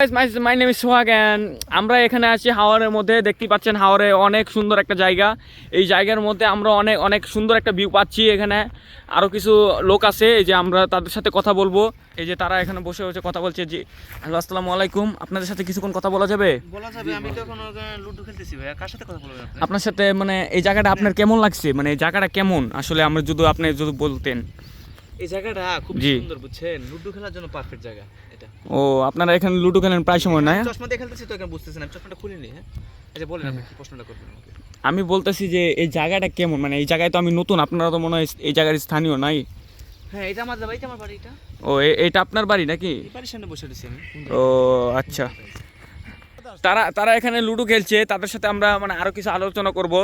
My name is Sohag and আমরা এখানে আছি হাওরের মধ্যে। দেখতে পাচ্ছেন হাওরে অনেক সুন্দর একটা জায়গা। এই জায়গার মধ্যে আমরা অনেক অনেক সুন্দর একটা ভিউ পাচ্ছি। এখানে আরও কিছু লোক আছে, এই যে আমরা তাদের সাথে কথা বলবো। এই যে তারা এখানে বসে বসে কথা বলছে। জি হ্যালো, আসসালামু আলাইকুম। আপনাদের সাথে কিছুক্ষণ কথা বলা যাবে? আমি তো এখন লুডো খেলতেছি ভাই। কার সাথে কথা বলবেন আপনি? আপনার সাথে মানে এই জায়গাটা আপনার কেমন লাগছে, মানে এই জায়গাটা কেমন আসলে আমরা আপনি যদি বলতেন। এই জায়গাটা খুব সুন্দর, বুঝছেন? লুডো খেলার জন্য পারফেক্ট জায়গা এটা। ও, আপনারা এখানে লুডো খেলেন প্রায় সময় না? চশমা দিয়ে খেলতেছি তো এখন বুঝতেছেন। আমি চশমাটা খুলিনি। হ্যাঁ, আচ্ছা বলেন আপনি কি প্রশ্নটা করবেন আমাকে। আমি বলতেছি যে এই জায়গাটা কেমন, মানে এই জায়গায় তো আমি নতুন, আপনারা তো মনে হয় এই জায়গার স্থানীয় নাই? হ্যাঁ, এটা আমার বাড়ি, আমার বাড়ি এটা। ও, এটা আপনার বাড়ি নাকি? এই বাড়ির সামনে বসে রয়েছি আমি। ও আচ্ছা, তারা তারা এখানে লুডো খেলছে, তাদের সাথে আমরা মানে আরো কিছু আলোচনা করব।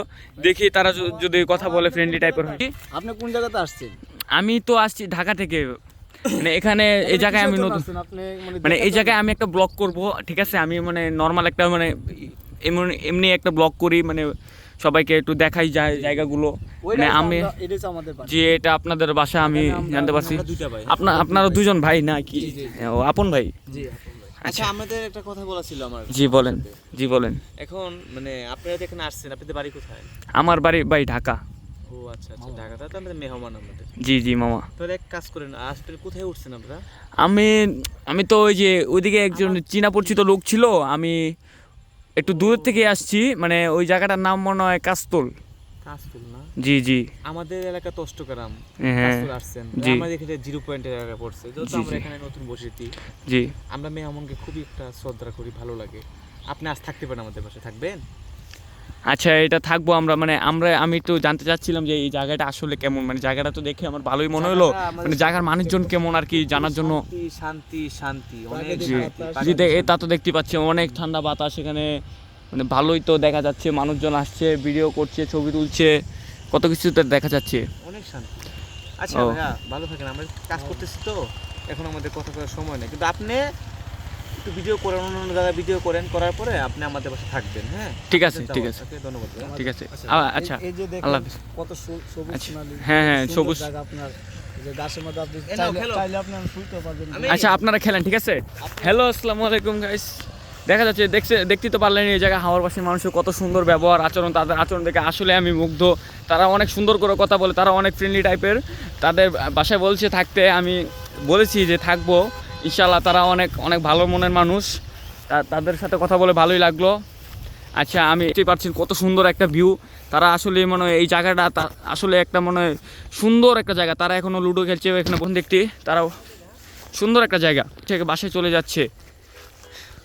দেখি তারা যদি কথা বলে ফ্রেন্ডলি টাইপের হয়। আপনি কোন জায়গাতে আসছেন? আমি তো আসছি ঢাকা থেকে, মানে এখানে এই জায়গায় আমি নতুন, মানে এই জায়গায় আমি একটা ব্লগ করব, ঠিক আছে? আমি মানে নর্মাল একটা মানে এমনি একটা ব্লগ করি, মানে সবাইকে একটু দেখাই যায় জায়গাগুলো। মানে আমি যে এটা আপনাদের বাসা আমি জানতে পারছি। আপনারা দুজন ভাই না কি? ও, আপন ভাই। আচ্ছা, আমাদের একটা কথা বলা ছিল আমার। জি বলেন, জি বলেন। এখন মানে আপনারা এখানে আসছেন, আপনাদের বাড়ি কোথায়? আমার বাড়ি ঢাকা। ও আচ্ছা আচ্ছা, ঢাকাতে তো আমাদের মেহমান আমাদের। জি জি মামা। তাহলে এক কাজ করেন, আসলে কোথায় উঠছেন আপনারা? আমি তো ওই যে ওইদিকে একজন চীনা পরিচিত লোক ছিল, আমি একটু দূর থেকে আসছি, মানে ওই জায়গাটার নাম মনে হয় কাস্তল। কাস্তুল না? জি জি। আমাদের এলাকা তষ্টগ্রাম। হ্যাঁ কাস্তুল আসছেন। জি। আমাদের এখানে 0 পয়েন্টের এলাকা পড়ছে। যেহেতু আমরা এখানে নতুন বসেছি, জি। আমরা মেহমানকে খুবই একটা শ্রদ্ধা করি, ভালো লাগে। আপনি আজ থাকতে পারেন আমাদের পাশে, থাকবেন? আচ্ছা, এটা থাকবো আমরা, মানে আমি একটু জানতে চাচ্ছিলাম যে এই জায়গাটা আসলে কেমন, মানে জায়গাটা তো দেখে আমার ভালোই মনে হলো, মানে জায়গার মানুষজন কেমন আর কি জানার জন্য। শান্তি শান্তি অনেক জি শান্তি। জি, তা তো দেখতে পাচ্ছি অনেক ঠান্ডা বাতাস এখানে, মানে ভালোই তো দেখা যাচ্ছে। মানুষজন আসছে, ভিডিও করছে, ছবি তুলছে, কত কিছু তো দেখা যাচ্ছে। অনেক শান্তি। আচ্ছা ভাইয়া, ভালো থাকেন। আমরা কাজ করতেছি তো, এখন আমাদের কথা বলার সময় নেই, কিন্তু আপনি একটু ভিডিও করেন, অন্য জায়গায় ভিডিও করেন, করার পরে আপনি আমাদের পাশে থাকবেন। হ্যাঁ ঠিক আছে, ঠিক আছে, ধন্যবাদ। ঠিক আছে। আচ্ছা, এই যে দেখেন আল্লাহ হাফেজ। কত সবুজ সোনালী। হ্যাঁ হ্যাঁ, সবুজ জায়গা আপনার, যে গাছের মধ্যে আপনি নাও, খেলো। চাইলে আপনি শুইতে পারবেন। আচ্ছা, আপনারা খেলেন, ঠিক আছে? হ্যালো, আসসালামু আলাইকুম গাইস। দেখা যাচ্ছে, দেখতে তো পারলেন এই জায়গায় হাওড় পাশের মানুষের কত সুন্দর ব্যবহার আচরণ। তাদের আচরণ দেখে আসলে আমি মুগ্ধ। তারা অনেক সুন্দর করে কথা বলে, তারা অনেক ফ্রেন্ডলি টাইপের। তাদের বাসায় বলছে থাকতে, আমি বলেছি যে থাকবো ইনশাল্লাহ। তারা অনেক অনেক ভালো মনের মানুষ, তাদের সাথে কথা বলে ভালোই লাগলো। আচ্ছা, আমি দেখতেই পাচ্ছি কত সুন্দর একটা ভিউ। তারা আসলে মনে হয় এই জায়গাটা আসলে একটা মনে হয় সুন্দর একটা জায়গা। তারা এখনও লুডো খেলছে এখানে, দেখতে তারাও সুন্দর একটা জায়গা থেকে বাসায় চলে যাচ্ছে।